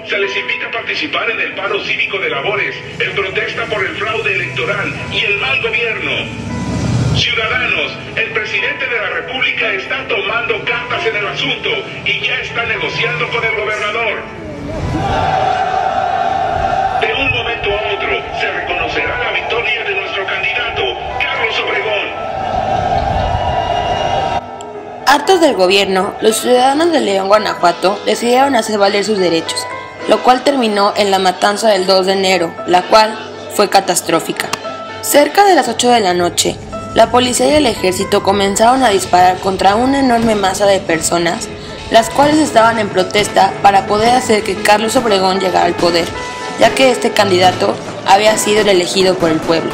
Se les invita a participar en el paro cívico de labores, en protesta por el fraude electoral y el mal gobierno. Ciudadanos, el presidente de la República está tomando cartas en el asunto y ya está negociando con el gobernador. De un momento a otro se reconocerá la victoria de nuestro candidato, Carlos Obregón. Hartos del gobierno, los ciudadanos de León, Guanajuato, decidieron hacer valer sus derechos, lo cual terminó en la matanza del 2 de enero, la cual fue catastrófica. Cerca de las 8 de la noche, la policía y el ejército comenzaron a disparar contra una enorme masa de personas, las cuales estaban en protesta para poder hacer que Carlos Obregón llegara al poder, ya que este candidato había sido el elegido por el pueblo.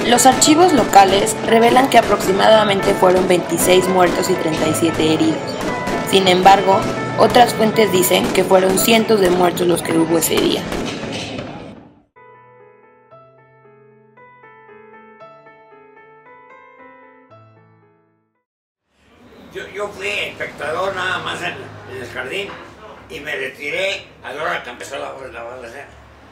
Los archivos locales revelan que aproximadamente fueron 26 muertos y 37 heridos. Sin embargo, otras fuentes dicen que fueron cientos de muertos los que hubo ese día. Yo fui espectador nada más en el jardín y me retiré a la hora que empezó la balacera.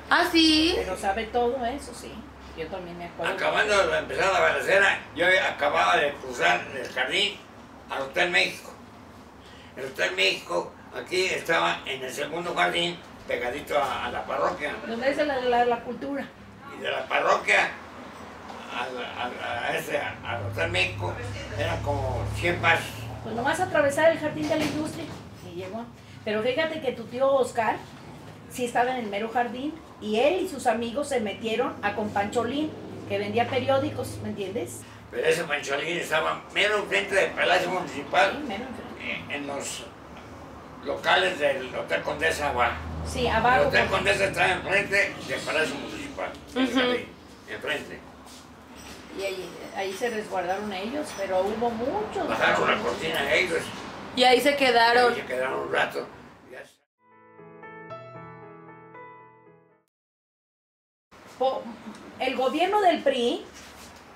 ¿Ah, sí? Pero sabe todo eso, sí. Yo también me acuerdo. Acabando de empezar la balacera, yo acababa de cruzar el jardín al Hotel México. El Hotel México aquí estaba en el segundo jardín, pegadito a la parroquia. ¿Dónde es la cultura? Y de la parroquia al Hotel México eran como 100 pasos. Pues nomás atravesar el jardín de la industria y llegó. Pero fíjate que tu tío Oscar sí estaba en el mero jardín y él y sus amigos se metieron a con Pancholín, que vendía periódicos, ¿me entiendes? Pero ese Pancholín estaba mero enfrente del Palacio Municipal, Sí, mero enfrente. en los locales del Hotel Condesa abajo. Sí, abajo. El Hotel Condesa estaba enfrente del Palacio Municipal, el jardín, enfrente. Y ahí se resguardaron ellos, pero hubo muchos. Bajaron la cortina ellos. Y ahí se quedaron. Ahí se quedaron un rato. El gobierno del PRI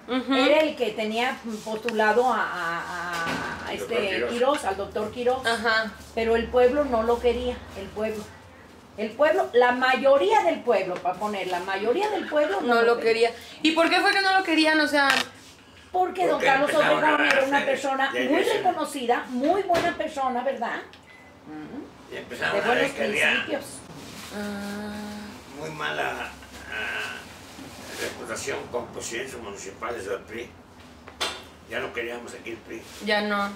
era el que tenía postulado a Quirós, al doctor Quirós. Pero el pueblo no lo quería, el pueblo, la mayoría del pueblo, para poner, la mayoría del pueblo No lo quería. ¿Y por qué fue que no lo querían? O sea... Porque don Carlos Obregón era una persona muy reconocida, muy buena persona, ¿verdad? Y empezaron De a ver buenos que había principios. muy mala reputación con presidentes municipales del PRI. Ya no queríamos aquí el PRI. Ya no.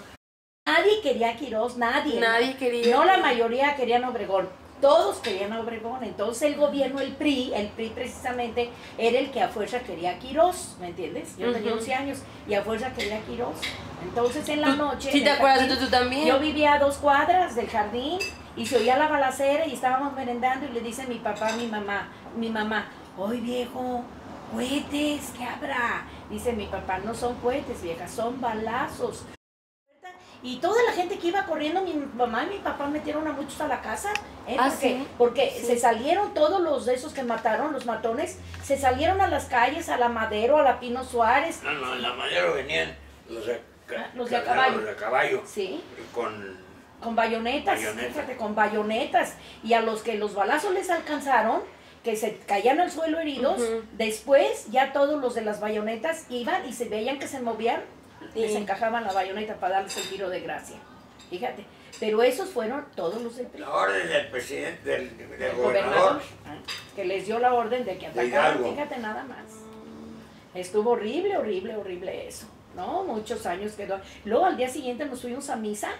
Nadie quería a Quirós, nadie. Nadie quería. No, la mayoría querían a Obregón. Todos querían a Obregón. Entonces el gobierno, el PRI precisamente, era el que a fuerza quería a Quirós, ¿me entiendes? Yo tenía 11 años y a fuerza quería a Quirós. Entonces en la noche... ¿Sí te acuerdas de tú también? Yo vivía a 2 cuadras del jardín y se oía la balacera y estábamos merendando y le dice mi papá a mi mamá, ¡oye viejo! ¡Cohetes! ¿Qué habrá? Dice mi papá, no son cohetes, vieja, son balazos. Y toda la gente que iba corriendo, mi mamá y mi papá metieron a muchos a la casa. Porque se salieron todos los de esos que mataron, los matones, se salieron a las calles, a la Madero, a la Pino Suárez. No, en la Madero venían los de a caballo. Los de caballo. Sí. Con bayonetas, fíjate, con bayonetas. Y a los que los balazos les alcanzaron, que se caían al suelo heridos, después ya todos los de las bayonetas iban y se veían que se movían, les encajaban la bayoneta para darles el tiro de gracia. Fíjate, pero esos fueron todos los del PRI. La orden del presidente, del gobernador, que les dio la orden de que atacaran, fíjate nada más. Estuvo horrible, horrible, horrible eso, ¿no? Muchos años quedó. Luego al día siguiente nos fuimos a misa,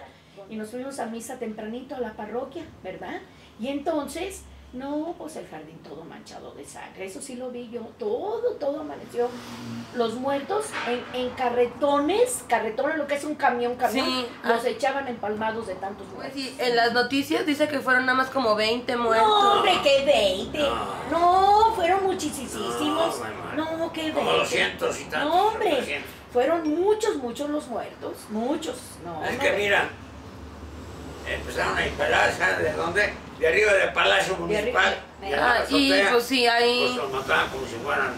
y nos fuimos a misa tempranito a la parroquia, ¿verdad? Y entonces... No, pues el jardín todo manchado de sangre, eso sí lo vi yo, todo amaneció. Los muertos en carretones, lo que es un camión, sí, los echaban empalmados de tantos muertos. Pues sí, en las noticias dice que fueron nada más como 20 muertos. No, hombre, ¿qué 20? No, fueron muchísimos. No, ¿qué 20? Como 200 y tantos. No, hombre, fueron muchos los muertos, muchos. No, es que mira, empezaron a disparar, ¿sabes de dónde? De arriba del Palacio Municipal. Y pues sí, ahí... Pues los mataban como si fueran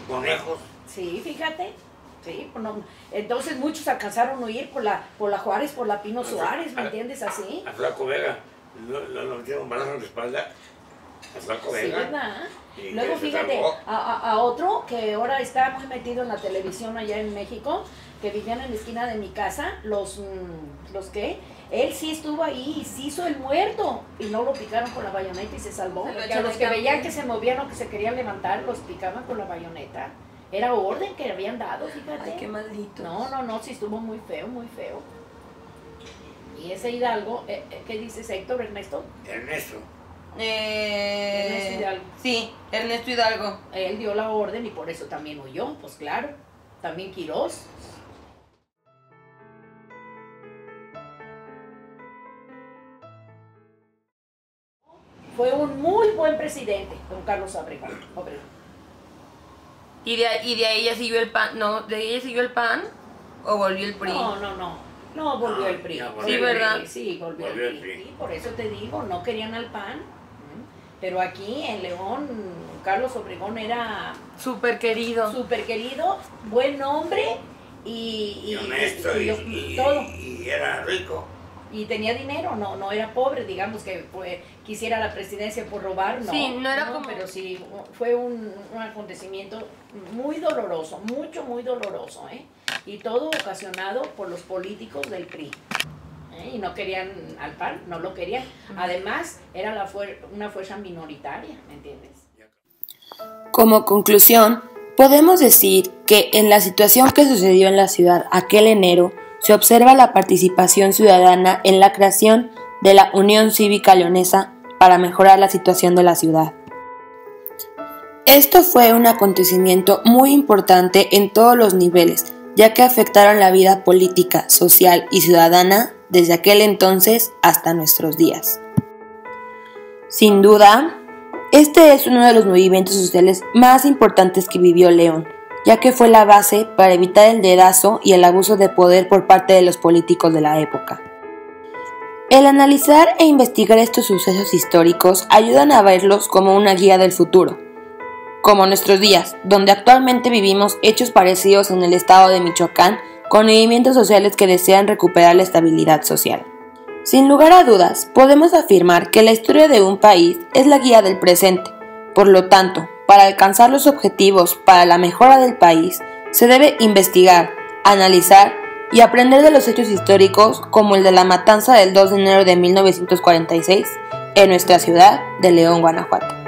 conejos. Sí, fíjate. Sí, no, entonces muchos alcanzaron a huir por la Juárez, por la Pino Suárez, ¿me entiendes? Así. A Flaco Vega. lo metieron un balazo en la espalda a Flaco Vega. Sí, ¿verdad? Y Luego que se fíjate, salvó. a otro que ahora está muy metido en la televisión allá en México, que vivían en la esquina de mi casa, los que él sí estuvo ahí y se hizo el muerto y no lo picaron con la bayoneta y se salvó. Se lo Y a los que echaron veían también. que se movían o que se querían levantar, los picaban con la bayoneta. Era orden que habían dado, fíjate. Ay, qué maldito. No, sí estuvo muy feo, muy feo. Y ese Hidalgo, ¿qué dices, Héctor, Ernesto? Ernesto. Ernesto Hidalgo. Sí, Ernesto Hidalgo. Él dio la orden y por eso también huyó, pues claro. También Quirós. Fue un muy buen presidente, don Carlos Obregón. ¿Y de ahí ya siguió el PAN? ¿No? ¿De ahí ya siguió el PAN? ¿O volvió el PRI? No, volvió el PRI. ya volvió Sí, el ¿verdad? PRI. Sí, volvió Volvió el el PRI. PRI. Sí, por eso te digo, no querían al PAN. Pero aquí en León, Carlos Obregón era Súper querido. súper querido, buen hombre Y honesto y todo. y era rico. Y tenía dinero, no era pobre, digamos que quisiera la presidencia por robar, no. Sí, no era como- Pero sí, fue un acontecimiento muy doloroso, muy doloroso, ¿eh? Y todo ocasionado por los políticos del PRI. Y no querían al PAN, no lo querían. Además, era una fuerza minoritaria, ¿me entiendes? Como conclusión, podemos decir que en la situación que sucedió en la ciudad aquel enero, se observa la participación ciudadana en la creación de la Unión Cívica Leonesa para mejorar la situación de la ciudad. Esto fue un acontecimiento muy importante en todos los niveles, ya que afectaron la vida política, social y ciudadana desde aquel entonces hasta nuestros días. Sin duda, este es uno de los movimientos sociales más importantes que vivió León, ya que fue la base para evitar el dedazo y el abuso de poder por parte de los políticos de la época. El analizar e investigar estos sucesos históricos ayudan a verlos como una guía del futuro, como nuestros días, donde actualmente vivimos hechos parecidos en el estado de Michoacán con movimientos sociales que desean recuperar la estabilidad social. Sin lugar a dudas, podemos afirmar que la historia de un país es la guía del presente. Por lo tanto, para alcanzar los objetivos para la mejora del país, se debe investigar, analizar y aprender de los hechos históricos como el de la matanza del 2 de enero de 1946 en nuestra ciudad de León, Guanajuato.